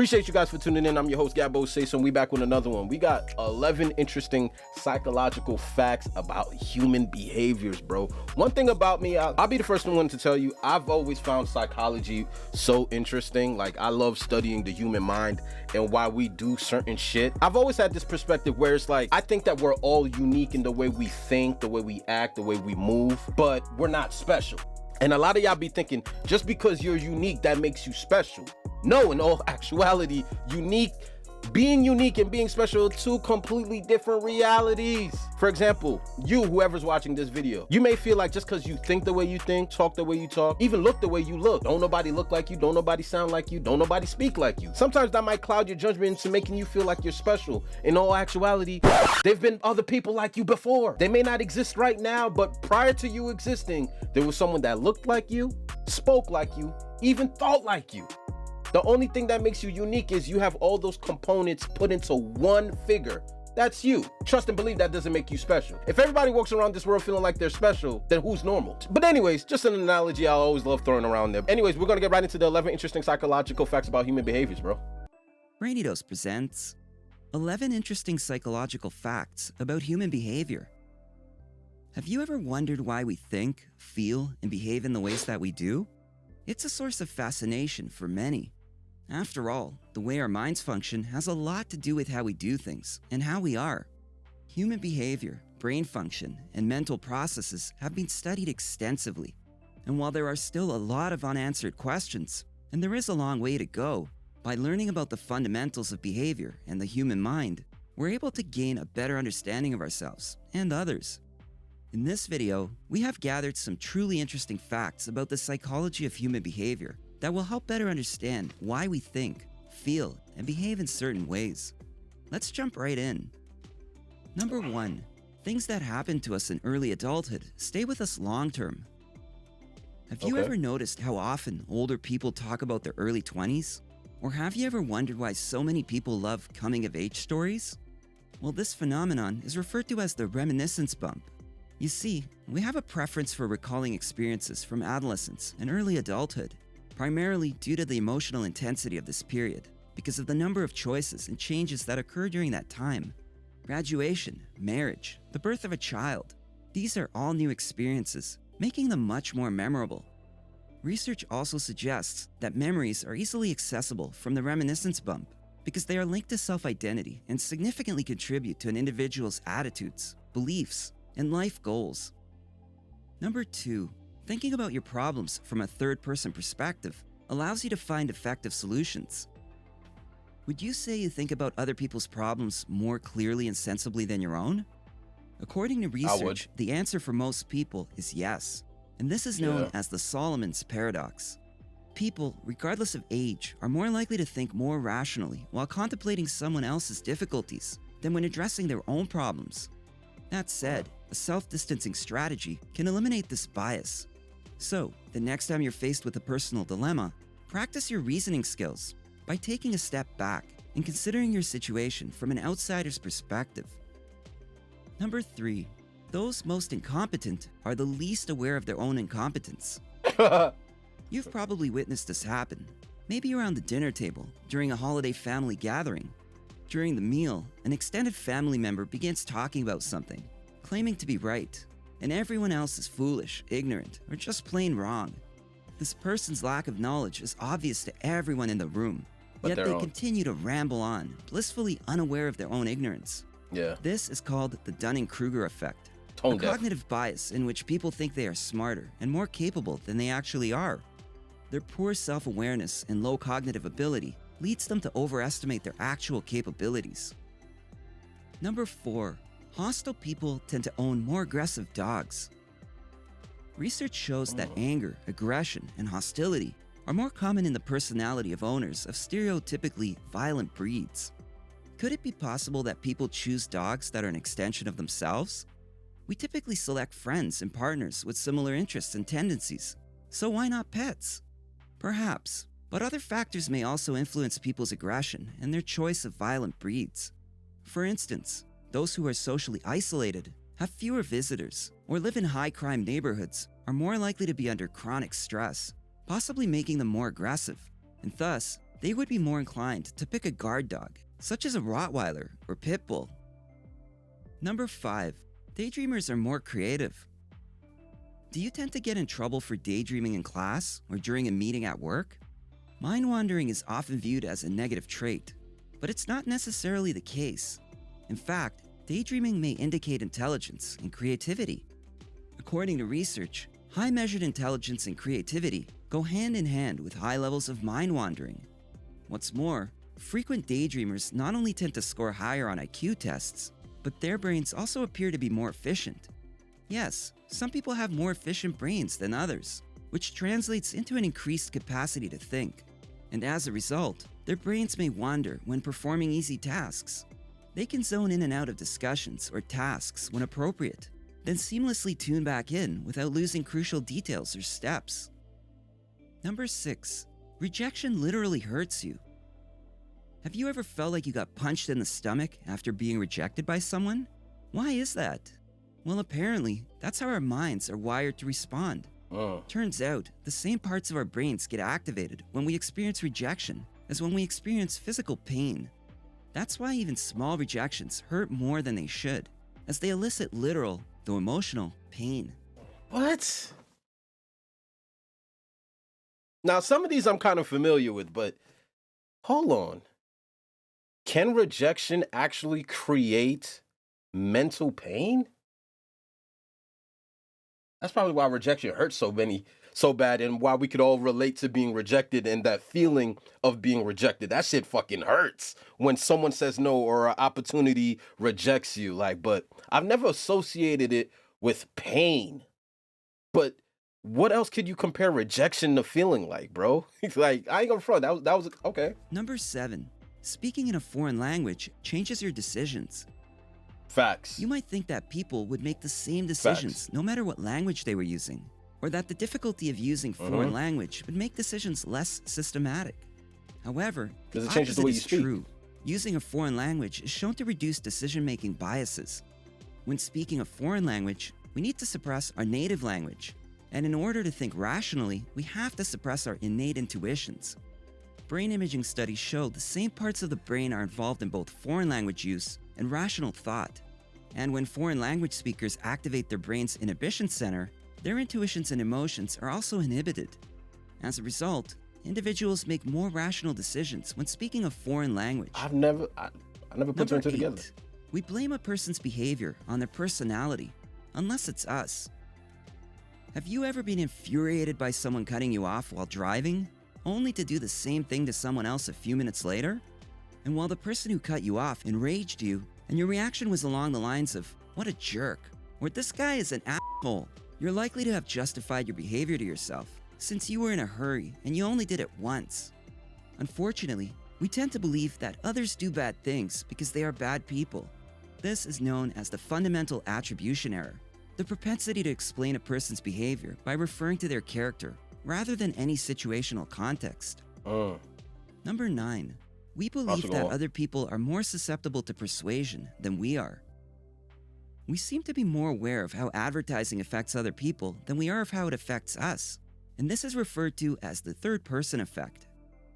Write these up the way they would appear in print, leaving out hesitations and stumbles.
Appreciate you guys for tuning in. I'm your host, Gabbo Sason. We back with another one. We got 11 interesting psychological facts about human behaviors, bro. One thing about me, I'll be the first one to tell you, I've always found psychology so interesting. Like, I love studying the human mind and why we do certain shit. I've always had this perspective where it's like, I think that we're all unique in the way we think, the way we act, the way we move, but we're not special. And a lot of y'all be thinking, just because you're unique, that makes you special. No, in all actuality, being unique and being special are two completely different realities. For example, whoever's watching this video, you may feel like just because you think the way you think, talk the way you talk, even look the way you look, don't nobody look like you, don't nobody sound like you, don't nobody speak like you. Sometimes that might cloud your judgment into making you feel like you're special. In all actuality, there've been other people like you before. They may not exist right now, but prior to you existing, there was someone that looked like you, spoke like you, even thought like you. The only thing that makes you unique is you have all those components put into one figure. That's you. Trust and believe that doesn't make you special. If everybody walks around this world feeling like they're special, then who's normal? But anyways, just an analogy I always love throwing around there. Anyways, we're gonna get right into the 11 interesting psychological facts about human behaviors, bro. Brainidos presents 11 interesting psychological facts about human behavior. Have you ever wondered why we think, feel, and behave in the ways that we do? It's a source of fascination for many. After all, the way our minds function has a lot to do with how we do things and how we are. Human behavior, brain function, and mental processes have been studied extensively. And while there are still a lot of unanswered questions, and there is a long way to go, by learning about the fundamentals of behavior and the human mind, we're able to gain a better understanding of ourselves and others. In this video, we have gathered some truly interesting facts about the psychology of human behavior that will help better understand why we think, feel, and behave in certain ways. Let's jump right in. Number 1. Things that happen to us in early adulthood stay with us long term. Have you ever noticed how often older people talk about their early 20s? Or have you ever wondered why so many people love coming-of-age stories? Well, this phenomenon is referred to as the reminiscence bump. You see, we have a preference for recalling experiences from adolescence and early adulthood, primarily due to the emotional intensity of this period, because of the number of choices and changes that occur during that time. Graduation, marriage, the birth of a child, these are all new experiences, making them much more memorable. Research also suggests that memories are easily accessible from the reminiscence bump because they are linked to self-identity and significantly contribute to an individual's attitudes, beliefs, and life goals. Number 2. Thinking about your problems from a third-person perspective allows you to find effective solutions. Would you say you think about other people's problems more clearly and sensibly than your own? According to research, the answer for most people is yes, and this is known as the Solomon's paradox. People, regardless of age, are more likely to think more rationally while contemplating someone else's difficulties than when addressing their own problems. That said, a self-distancing strategy can eliminate this bias. So, the next time you're faced with a personal dilemma, practice your reasoning skills by taking a step back and considering your situation from an outsider's perspective. Number 3. Those most incompetent are the least aware of their own incompetence. You've probably witnessed this happen. Maybe around the dinner table, during a holiday family gathering. During the meal, an extended family member begins talking about something, claiming to be right, and everyone else is foolish, ignorant, or just plain wrong. This person's lack of knowledge is obvious to everyone in the room, yet they continue to ramble on, blissfully unaware of their own ignorance. This is called the Dunning-Kruger effect, a cognitive bias in which people think they are smarter and more capable than they actually are. Their poor self-awareness and low cognitive ability leads them to overestimate their actual capabilities. Number 4. Hostile people tend to own more aggressive dogs. Research shows that anger, aggression, and hostility are more common in the personality of owners of stereotypically violent breeds. Could it be possible that people choose dogs that are an extension of themselves? We typically select friends and partners with similar interests and tendencies, so why not pets? Perhaps, but other factors may also influence people's aggression and their choice of violent breeds. For instance, those who are socially isolated, have fewer visitors, or live in high-crime neighborhoods are more likely to be under chronic stress, possibly making them more aggressive, and thus they would be more inclined to pick a guard dog, such as a Rottweiler or Pit Bull. Number 5. Daydreamers are more creative. Do you tend to get in trouble for daydreaming in class or during a meeting at work? Mind wandering is often viewed as a negative trait, but it's not necessarily the case. In fact, daydreaming may indicate intelligence and creativity. According to research, high measured intelligence and creativity go hand in hand with high levels of mind wandering. What's more, frequent daydreamers not only tend to score higher on IQ tests, but their brains also appear to be more efficient. Yes, some people have more efficient brains than others, which translates into an increased capacity to think. And as a result, their brains may wander when performing easy tasks. They can zone in and out of discussions or tasks when appropriate, then seamlessly tune back in without losing crucial details or steps. Number 6. Rejection literally hurts you. Have you ever felt like you got punched in the stomach after being rejected by someone? Why is that? Well, apparently, that's how our minds are wired to respond. Turns out, the same parts of our brains get activated when we experience rejection as when we experience physical pain. That's why even small rejections hurt more than they should, as they elicit literal, though emotional, pain. What? Now, some of these I'm kind of familiar with, but hold on. Can rejection actually create mental pain? That's probably why rejection hurts so bad, and why we could all relate to being rejected and that feeling of being rejected. That shit fucking hurts when someone says no or an opportunity rejects you. But I've never associated it with pain. But what else could you compare rejection to feeling like, bro? I ain't gonna front. That was okay. Number 7. Speaking in a foreign language changes your decisions. Facts. You might think that people would make the same decisions no matter what language they were using, or that the difficulty of using foreign language would make decisions less systematic. However, Because the it changes the opposite way you is speak. true. Using a foreign language is shown to reduce decision-making biases. When speaking a foreign language, we need to suppress our native language, and in order to think rationally, we have to suppress our innate intuitions. Brain imaging studies show the same parts of the brain are involved in both foreign language use and rational thought. And when foreign language speakers activate their brain's inhibition center, their intuitions and emotions are also inhibited. As a result, individuals make more rational decisions when speaking a foreign language. I never put two and two together. 8. We blame a person's behavior on their personality, unless it's us. Have you ever been infuriated by someone cutting you off while driving, only to do the same thing to someone else a few minutes later? And while the person who cut you off enraged you, and your reaction was along the lines of, "What a jerk," or "This guy is an asshole," you're likely to have justified your behavior to yourself, since you were in a hurry and you only did it once. Unfortunately, we tend to believe that others do bad things because they are bad people. This is known as the fundamental attribution error, the propensity to explain a person's behavior by referring to their character rather than any situational context. Number 9. We believe that other people are more susceptible to persuasion than we are. We seem to be more aware of how advertising affects other people than we are of how it affects us, and this is referred to as the third-person effect.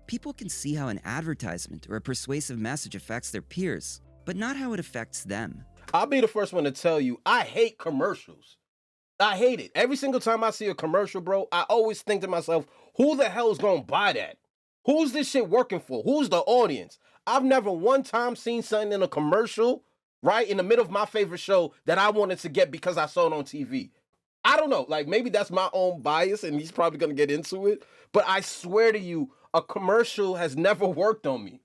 People can see how an advertisement or a persuasive message affects their peers, but not how it affects them. I'll be the first one to tell you, I hate commercials. I hate it. Every single time I see a commercial, bro, I always think to myself, who the hell is gonna buy that? Who's this shit working for? Who's the audience? I've never one time seen something in a commercial, right, in the middle of my favorite show that I wanted to get because I saw it on TV. I don't know, maybe that's my own bias and he's probably gonna get into it, but I swear to you, a commercial has never worked on me.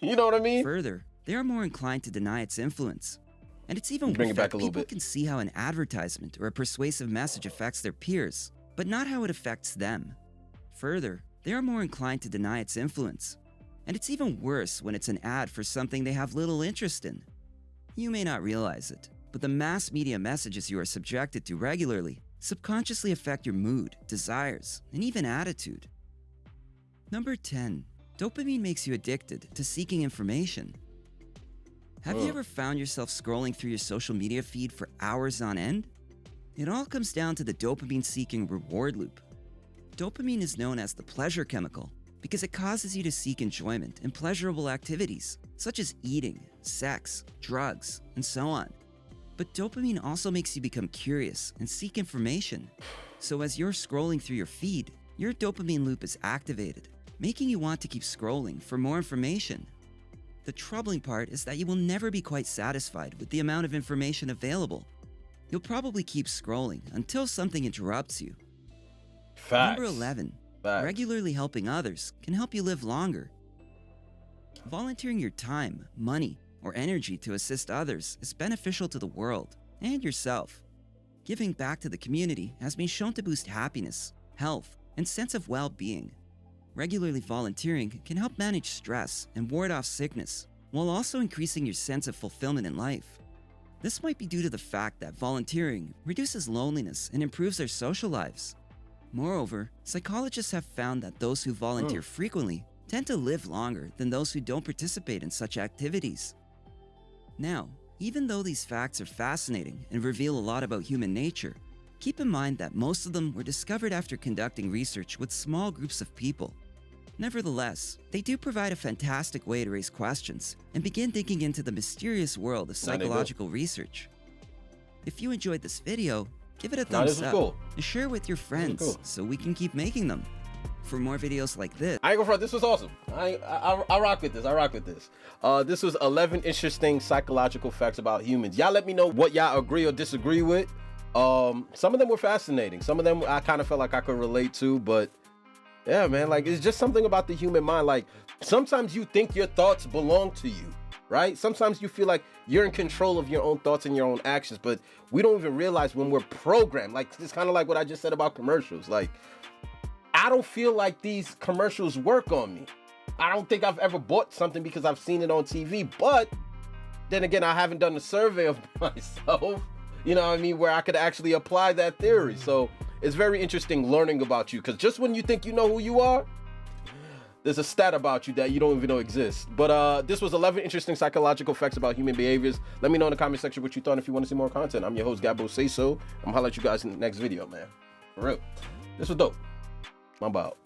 You know what I mean? Further, they are more inclined to deny its influence. And it's even Bring worse it back that a little people bit. can see how an advertisement or a persuasive message affects their peers, but not how it affects them. Further, they are more inclined to deny its influence. And it's even worse when it's an ad for something they have little interest in. You may not realize it, but the mass media messages you are subjected to regularly subconsciously affect your mood, desires, and even attitude. Number 10. Dopamine makes you addicted to seeking information. Have you ever found yourself scrolling through your social media feed for hours on end? It all comes down to the dopamine-seeking reward loop. Dopamine is known as the pleasure chemical because it causes you to seek enjoyment in pleasurable activities, such as eating, sex, drugs, and so on. But dopamine also makes you become curious and seek information. So as you're scrolling through your feed, your dopamine loop is activated, making you want to keep scrolling for more information. The troubling part is that you will never be quite satisfied with the amount of information available. You'll probably keep scrolling until something interrupts you. Facts. Number 11. Facts. Regularly helping others can help you live longer. Volunteering your time, money, or energy to assist others is beneficial to the world and yourself. Giving back to the community has been shown to boost happiness, health, and sense of well-being. Regularly volunteering can help manage stress and ward off sickness, while also increasing your sense of fulfillment in life. This might be due to the fact that volunteering reduces loneliness and improves our social lives. Moreover, psychologists have found that those who volunteer frequently tend to live longer than those who don't participate in such activities. Now, even though these facts are fascinating and reveal a lot about human nature, keep in mind that most of them were discovered after conducting research with small groups of people. Nevertheless, they do provide a fantastic way to raise questions and begin digging into the mysterious world of psychological research. If you enjoyed this video, give it a thumbs up and share it with your friends so we can keep making them. For more videos like this, I ain't gonna front, this was awesome. I rock with this. I rock with this. This was 11 interesting psychological facts about humans. Y'all let me know what y'all agree or disagree with. Some of them were fascinating. Some of them I kind of felt like I could relate to, but yeah, man, like it's just something about the human mind. Like sometimes you think your thoughts belong to you, right? Sometimes you feel like you're in control of your own thoughts and your own actions, but we don't even realize when we're programmed. Like it's kind of like what I just said about commercials. Like I don't feel like these commercials work on me. I don't think I've ever bought something because I've seen it on TV, but then again, I haven't done a survey of myself, you know what I mean, where I could actually apply that theory. So it's very interesting learning about you, because just when you think you know who you are, there's a stat about you that you don't even know exists. But this was 11 interesting psychological facts about human behaviors. Let me know in the comment section what you thought. If you want to see more content, I'm your host, Gabbo Say So. I'm gonna holler at you guys in the next video, man. For real. This was dope. I'm out.